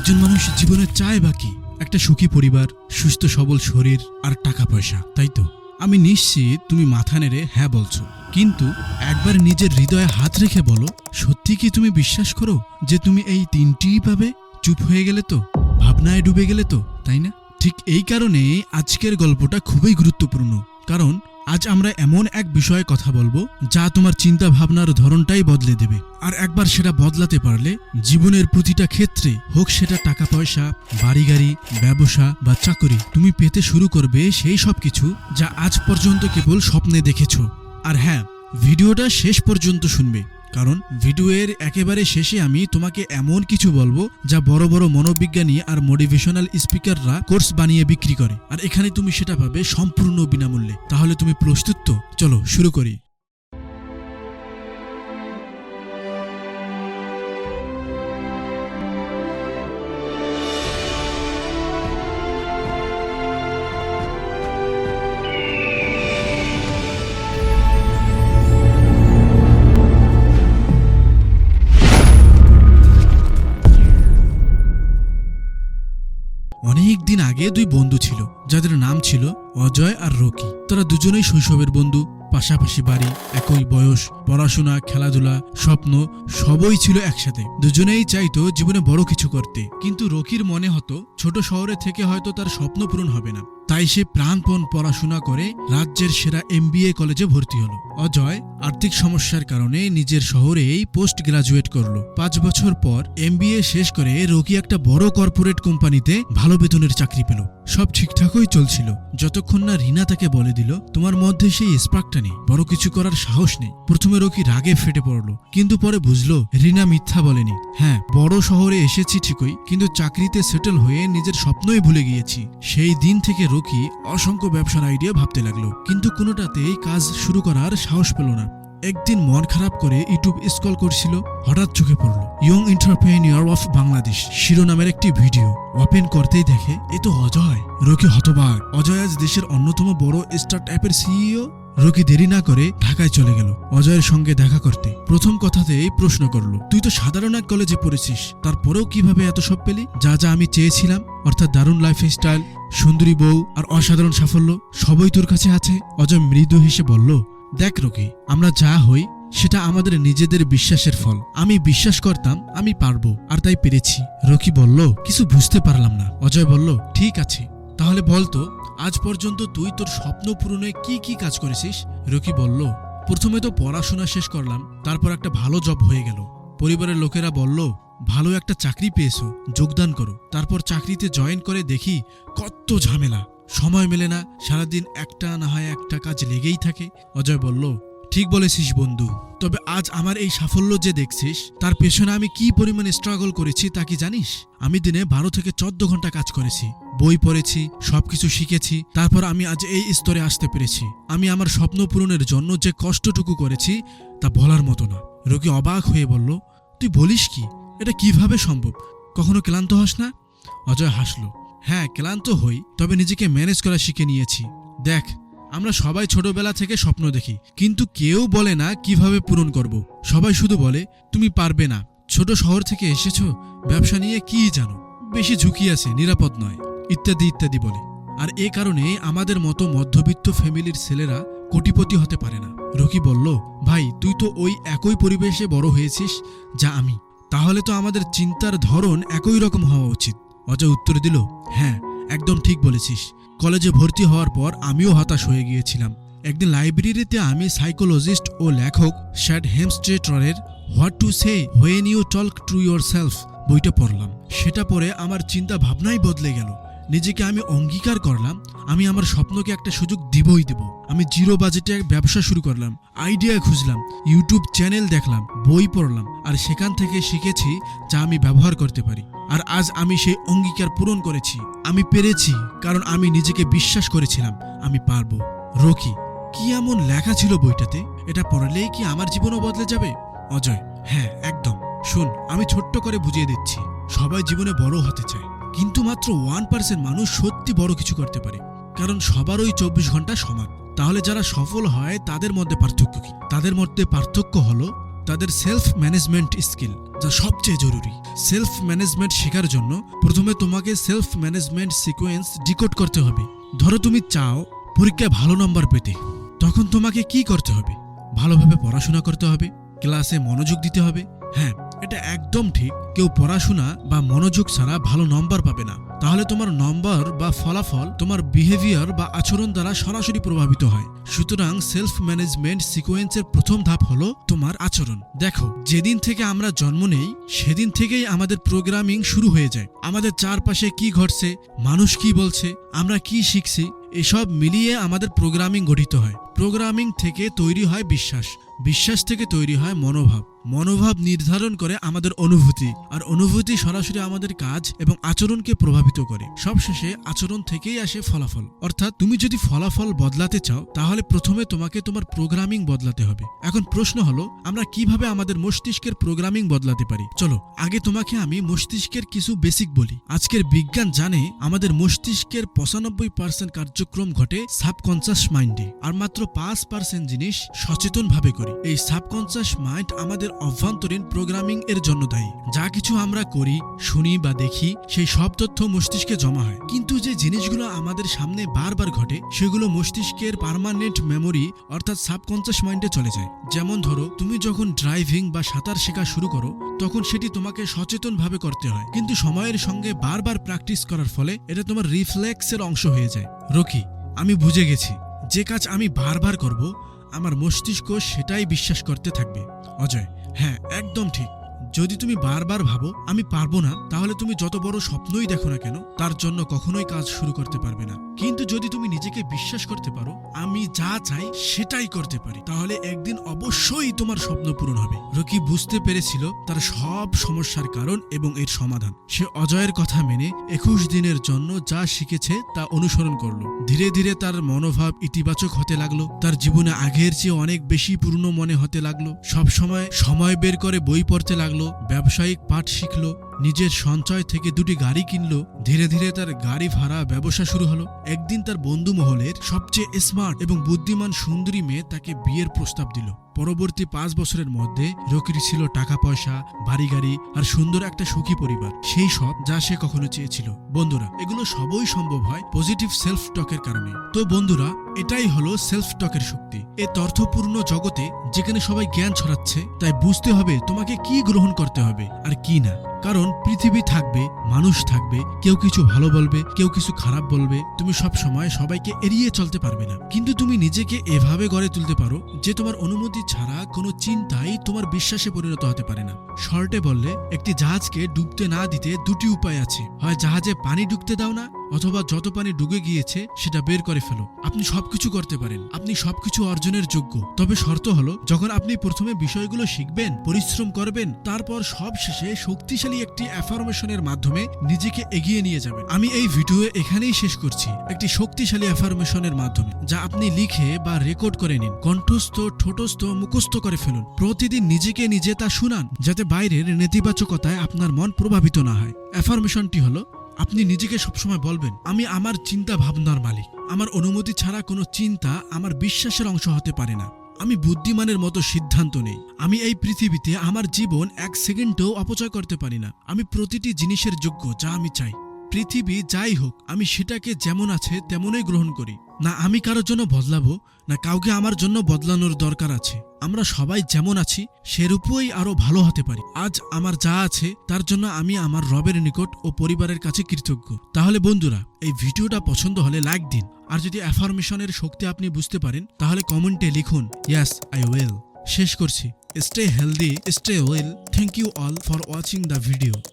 একজন মানুষ জীবনে চায় বাকি একটা সুখী পরিবার, সুস্থ সবল শরীর আর টাকা পয়সা, তাই তো? আমি নিশ্চিত তুমি মাথা নেড়ে হ্যাঁ বলছো, কিন্তু একবার নিজের হৃদয়ে হাত রেখে বলো, সত্যি কি তুমি বিশ্বাস করো যে তুমি এই তিনটিই পাবে? চুপ হয়ে গেলে তো, ভাবনায় ডুবে গেলে তো, তাই না? ঠিক এই কারণে আজকের গল্পটা খুবই গুরুত্বপূর্ণ, কারণ আজ আমরা এমন এক বিষয়ে কথা বলবো যা তোমার চিন্তা ভাবনার ধরনটাই বদলে দেবে। আর একবার সেটা বদলাতে পারলে জীবনের প্রতিটা ক্ষেত্রে, হোক সেটা টাকা পয়সা, বাড়ি গাড়ি, ব্যবসা বা চাকরি, তুমি পেতে শুরু করবে সেই সব কিছু যা আজ পর্যন্ত কেবল স্বপ্নে দেখেছো। আর হ্যাঁ, ভিডিওটা শেষ পর্যন্ত শুনবে, কারণ ভিডিওর একেবারে শেষে আমি তোমাকে এমন কিছু বলবো যা বড় বড় মনোবিজ্ঞানী আর মোটিভেশনাল স্পিকাররা কোর্স বানিয়ে বিক্রি করে, আর এখানে তুমি সেটা পাবে সম্পূর্ণ বিনামূল্যে। তাহলে তুমি প্রস্তুত তো? চলো শুরু করি। অনেক দিন আগে দুই বন্ধু ছিল যাদের নাম ছিল অজয় আর রকি। তারা দুজনেই শৈশবের বন্ধু, পাশাপাশি বাড়ি, একই বয়স, পড়াশোনা, খেলাধুলা, স্বপ্ন সবই ছিল একসাথে। দুজনেই চাইতো জীবনে বড় কিছু করতে, কিন্তু রকির মনে হতো ছোট শহরে থেকে হয়তো তার স্বপ্ন পূরণ হবে না। তাই সে প্রাণপণ পড়াশোনা করে রাজ্যের সেরা MBA কলেজে ভর্তি হলো। অজয় আর্থিক সমস্যার কারণে নিজের শহরেই পোস্ট গ্রাজুয়েট করলো। 5 বছর পর MBA শেষ করে রকি একটা বড় কর্পোরেট কোম্পানিতে ভালো বেতনের চাকরি পেল। সব ঠিকঠাকই চলছিল, যতক্ষণ না রিনা তাকে বলে দিল, তোমার মধ্যে সেই স্পার্কটা নেই, বড় কিছু করার সাহস নেই। প্রথমে রকি রাগে ফেটে পড়লো, কিন্তু পরে বুঝলো রিনা মিথ্যা বলেনি। হ্যাঁ, বড় শহরে এসেছি ঠিকই, কিন্তু চাকরিতে সেটেল হয়ে নিজের স্বপ্নই ভুলে গিয়েছি। সেই দিন থেকে রকি অসংখ্য ব্যবসার আইডিয়া ভাবতে লাগলো, কিন্তু কোনোটাতেই কাজ শুরু করার সাহস পেল না। একদিন মন খারাপ করে ইউটিউব স্ক্রল করছিল, হঠাৎ চোখে পড়লো ইয়ং এন্টারপ্রেনিয়র অফ বাংলাদেশ শিরোনামের একটি ভিডিও। ওপেন করতেই দেখে এ তো অজয়। রকি হতবাক, অজয় আজ দেশের অন্যতম বড় স্টার্ট অ্যাপের CEO। রকি দেরি না করে ঢাকায় চলে গেল অজয়ের সঙ্গে দেখা করতে। প্রথম কথাতেই প্রশ্ন করলো, তুই তো সাধারণ এক কলেজে পড়েছিস, তারপরেও কিভাবে এত সব পেলি? যা যা আমি চেয়েছিলাম, অর্থাৎ দারুণ লাইফস্টাইল, সুন্দরী বউ আর অসাধারণ সাফল্য, সবই তোর কাছে আছে। অজয় মৃদু হেসে বলল, দেখ রকি, আমরা যা হই সেটা আমাদের নিজেদের বিশ্বাসের ফল। আমি বিশ্বাস করতাম আমি পারবো, আর তাই পেরেছি। রকি বলল, কিছু বুঝতে পারলাম না। অজয় বলল, ঠিক আছে, তাহলে বলতো আজ পর্যন্ত তুই তোর স্বপ্ন পূরণে কি কি কাজ করেছিস? রকি বলল, প্রথমে তো পড়াশোনা শেষ করলাম, তারপর একটা ভালো জব হয়ে গেল। পরিবারের লোকেরা বলল, ভালো একটা চাকরি পেয়েছো, যোগদান করো। তারপর চাকরিতে জয়েন করে দেখি কত ঝামেলা, সময় মেলে না, সারাদিন একটা না হয় একটা কাজ লেগেই থাকে। অজয় বলল, ঠিক বলেছিস বন্ধু, তবে আজ আমার এই সাফল্য যে দেখছিস তার পেছনে আমি কি পরিমাণে স্ট্রাগল করেছি তা কি জানিস? আমি দিনে 12 থেকে 14 ঘন্টা কাজ করেছি, বই পড়েছি, সবকিছু শিখেছি, তারপর আমি আজ এই স্তরে আসতে পেরেছি। আমি আমার স্বপ্ন পূরণের জন্য যে কষ্টটুকু করেছি তা বলার মতো না। রকি অবাক হয়ে বলল, তুই বলিস কি? এটা কিভাবে সম্ভব? কখনো ক্লান্ত হস না? অজয় হাসল, হ্যাঁ ক্লান্ত হই, তবে নিজেকে ম্যানেজ করা শিখে নিয়েছি। দেখ, আমরা সবাই ছোটবেলা থেকে স্বপ্ন দেখি, কিন্তু কেউ বলে না কিভাবে পূরণ করব। সবাই শুধু বলে তুমি পারবে না, ছোট শহর থেকে এসেছো, ব্যবসা নিয়ে কি জানো, বেশি ঝুঁকি আছে, নিরাপদ নয়, ইত্যাদি ইত্যাদি বলে। আর এ কারণে আমাদের মতো মধ্যবিত্ত ফ্যামিলির ছেলেরা কোটিপতি হতে পারে না। রকি বলল, ভাই তুই তো ওই একই পরিবেশে বড় হয়েছিস যা আমি, তাহলে তো আমাদের চিন্তার ধরন একই রকম হওয়া উচিত। অজয় উত্তর দিল, হ্যাঁ একদম ঠিক বলেছিস। কলেজে ভর্তি হওয়ার পর আমিও হতাশ হয়ে গিয়েছিলাম। একদিন লাইব্রেরিতে আমি সাইকোলজিস্ট ও লেখক শ্যাড হেমস্টেটরের what to say when you talk to yourself বইটা পড়লাম। সেটা পরে আমার চিন্তা ভাবনাই বদলে গেল। নিজেকে আমি অঙ্গীকার করলাম আমি আমার স্বপ্নকে একটা সুযোগ দিবই দেব। আমি জিরো বাজেটে এক ব্যবসা শুরু করলাম, আইডিয়া খুঁজলাম, ইউটিউব চ্যানেল দেখলাম, বই পড়লাম, আর সেখান থেকে শিখেছি যা আমি ব্যবহার করতে পারি। আর আজ আমি সেই অঙ্গীকার পূরণ করেছি। আমি পেরেছি কারণ আমি নিজেকে বিশ্বাস করেছিলাম আমি পারবো। রকি, কি এমন লেখা ছিল বইটাতে? এটা পড়লেই কি আমার জীবনও বদলে যাবে? অজয়, হ্যাঁ একদম। শোন, আমি ছোট্ট করে বুঝিয়ে দিচ্ছি। সবাই জীবনে বড় হতে চায়, কিন্তু মাত্র 1% মানুষ সত্যি বড় কিছু করতে পারে, কারণ সবারই 24 ঘন্টা সমান। তাহলে যারা সফল হয় তাদের মধ্যে পার্থক্য কি? তাদের মধ্যে পার্থক্য হলো তাদের সেলফ ম্যানেজমেন্ট স্কিল, যা সবচেয়ে জরুরি। সেলফ ম্যানেজমেন্ট শেখার জন্য প্রথমে তোমাকে সেলফ ম্যানেজমেন্ট সিকোয়েন্স ডিকোড করতে হবে। ধরো তুমি চাও পরীক্ষায় ভালো নম্বর পেতে, তখন তোমাকে কি করতে হবে? ভালোভাবে পড়াশোনা করতে হবে, ক্লাসে মনোযোগ দিতে হবে। হ্যাঁ, এটা একদম ঠিক। কেউ পড়াশোনা বা মনোযোগ ছাড়া ভালো নম্বর পাবে না। তাহলে তোমার নম্বর বা ফলাফল তোমার বিহেভিয়ার বা আচরণ দ্বারা সরাসরি প্রভাবিত হয়। সুতরাং সেলফ ম্যানেজমেন্ট সিকোয়েন্সের প্রথম ধাপ হলো তোমার আচরণ। দেখো, যেদিন থেকে আমরা জন্ম নেই সেদিন থেকেই আমাদের প্রোগ্রামিং শুরু হয়ে যায়। আমাদের চারপাশে কি ঘটছে, মানুষ কি বলছে, আমরা কি শিখছি, এসব মিলিয়ে আমাদের প্রোগ্রামিং গঠিত হয়। প্রোগ্রামিং থেকে তৈরি হয় বিশ্বাস, বিশ্বাস থেকে তৈরি হয় মনোভাব, মনোভাব নির্ধারণ করে আমাদের অনুভূতি, আর অনুভূতি সরাসরি আমাদের কাজ এবং আচরণকে প্রভাবিত করে। সবশেষে আচরণ থেকেই আসে ফলাফল। অর্থাৎ তুমি যদি ফলাফল বদলাতে চাও তাহলে প্রথমে তোমাকে তোমার প্রোগ্রামিং বদলাতে হবে। এখন প্রশ্ন হলো, আমরা কিভাবে আমাদের মস্তিষ্কের প্রোগ্রামিং বদলাতে পারি? চলো আগে তোমাকে আমি মস্তিষ্কের কিছু বেসিক বলি। আজকের বিজ্ঞান জানে আমাদের মস্তিষ্কের 95% কার্যক্রম ঘটে সাবকনশাস মাইন্ডে, আর মাত্র 5% জিনিস সচেতন ভাবে করি। এই সাবকনশাস মাইন্ড আমাদের অভ্যন্তরীণ প্রোগ্রামিং এর জন্য দায়ী। যা কিছু আমরা করি, শুনি বা দেখি, সেই সব তথ্য মস্তিষ্কে জমা হয়। কিন্তু যে জিনিসগুলো আমাদের সামনে বারবার ঘটে সেগুলো মস্তিষ্কের পার্মানেন্ট মেমোরি অর্থাৎ সাবকনশাস মাইন্ডে চলে যায়। যেমন ধরো, তুমি যখন ড্রাইভিং বা সাঁতার শেখা শুরু করো তখন সেটি তোমাকে সচেতন ভাবে করতে হয়, কিন্তু সময়ের সঙ্গে বারবার প্র্যাকটিস করার ফলে এটা তোমার রিফ্লেক্সের অংশ হয়ে যায়। রকি, আমি বুঝে গেছি, যে কাজ আমি বারবার করব আমার মস্তিষ্ক সেটাই বিশ্বাস করতে থাকবে। অজয়: হ্যাঁ, একদম ঠিক। যদি তুমি বারবার ভাবো আমি পারবো না, তাহলে তুমি যত বড় স্বপ্নই দেখো না কেন তার জন্য কখনোই কাজ শুরু করতে পারবে না। কিন্তু যদি তুমি নিজেকে বিশ্বাস করতে পারো আমি যা চাই সেটাই করতে পারি, তাহলে একদিন অবশ্যই তোমার স্বপ্ন পূরণ হবে। রকি বুঝতে পেরেছিল তার সব সমস্যার কারণ এবং এর সমাধান। সে অজয়ের কথা মেনে 21 দিনের জন্য যা শিখেছে তা অনুসরণ করলো। ধীরে ধীরে তার মনোভাব ইতিবাচক হতে লাগলো, তার জীবনে আগের চেয়ে অনেক বেশি পূর্ণ মনে হতে লাগলো, সব সময় বের করে বই পড়তে লাগলো, ব্যবসায়িক পাঠ শিখলো, নিজের সঞ্চয় থেকে 2টি গাড়ি কিনলো। ধীরে ধীরে তার গাড়ি ভাড়া ব্যবসা শুরু হলো। একদিন তার বন্ধু মহলের সবচেয়ে স্মার্ট এবং বুদ্ধিমান সুন্দরী মেয়ে তাকে বিয়ের প্রস্তাব দিল। পরবর্তী 5 বছরের মধ্যে রকির ছিল টাকা পয়সা, বাড়ি গাড়ি আর সুন্দর একটা সুখী পরিবার, সেই সব যা সে কখনো চেয়েছিল। বন্ধুরা, এগুলো সবই সম্ভব হয় পজিটিভ সেলফ টকের কারণে। তো বন্ধুরা, এটাই হলো সেলফ টকের শক্তি। এই তথ্যপূর্ণ জগতে যেখানে সবাই জ্ঞান ছড়াচ্ছে, তাই বুঝতে হবে তোমাকে কি গ্রহণ করতে হবে আর কি না। কারণ পৃথিবী থাকবে, মানুষ থাকবে, কেউ কিছু ভালো বলবে, কেউ কিছু খারাপ বলবে। তুমি সব সময় সবাইকে এড়িয়ে চলতে পারবে না, কিন্তু তুমি নিজেকে এভাবে গড়ে তুলতে পারো যে তোমার অনুমতি ছাড়া কোনো চিন্তাই তোমার বিশ্বাসে পরিণত হতে পারে না। শর্টে বললে, একটি জাহাজকে ডুবতে না দিতে 2টি উপায় আছে। হয় জাহাজে পানি ঢুকতে দাও না, অথবা যত পানি ডুবে গিয়েছে সেটা বের করে ফেলো। আপনি সবকিছু করতে পারেন, আপনি সবকিছু অর্জনের যোগ্য। তবে শর্ত হলো, যখন আপনি প্রথমে বিষয়গুলো শিখবেন, পরিশ্রম করবেন, তারপর সব শেষে শক্তিশালী একটি অ্যাফার্মেশনের মাধ্যমে নিজেকে এগিয়ে নিয়ে যাবেন। আমি এই ভিডিও এখানেই শেষ করছি, একটি শক্তিশালী অ্যাফার্মেশনের মাধ্যমে, যা আপনি লিখে বা রেকর্ড করে নিন, কণ্ঠস্থ, ঠোঁটস্থ, মুখস্থ করে ফেলুন। প্রতিদিন নিজেকে নিজে তা শুনান, যাতে বাইরের নেতিবাচকতায় আপনার মন প্রভাবিত না হয়। অ্যাফার্মেশনটি হলো, আপনি নিজেকে সবসময় বলবেন, আমি আমার চিন্তা ভাবনার মালিক। আমার অনুমতি ছাড়া কোনো চিন্তা আমার বিশ্বাসের অংশ হতে পারে না। আমি বুদ্ধিমানের মতো সিদ্ধান্ত নেই। আমি এই পৃথিবীতে আমার জীবন 1 সেকেন্ডও অপচয় করতে পারি না। আমি প্রতিটি জিনিসের যোগ্য যা আমি চাই। পৃথিবী যাই হোক, আমি সেটাকে যেমন আছে তেমনই গ্রহণ করি। না আমি কারোর জন্য বদলাবো, না কাউকে আমার জন্য বদলানোর দরকার আছে। আমরা সবাই যেমন আছি সেরূপই আরো ভালো হতে পারি। আজ আমার যা আছে তার জন্য আমি আমার রবের নিকট ও পরিবারের কাছে কৃতজ্ঞ। তাহলে বন্ধুরা, এই ভিডিওটা পছন্দ হলে লাইক দিন, আর যদি অ্যাফার্মেশনের শক্তি আপনি বুঝতে পারেন তাহলে কমেন্টে লিখুন, ইয়েস আই উইল। শেষ করছি, stay healthy, stay well. Thank you all for watching the video.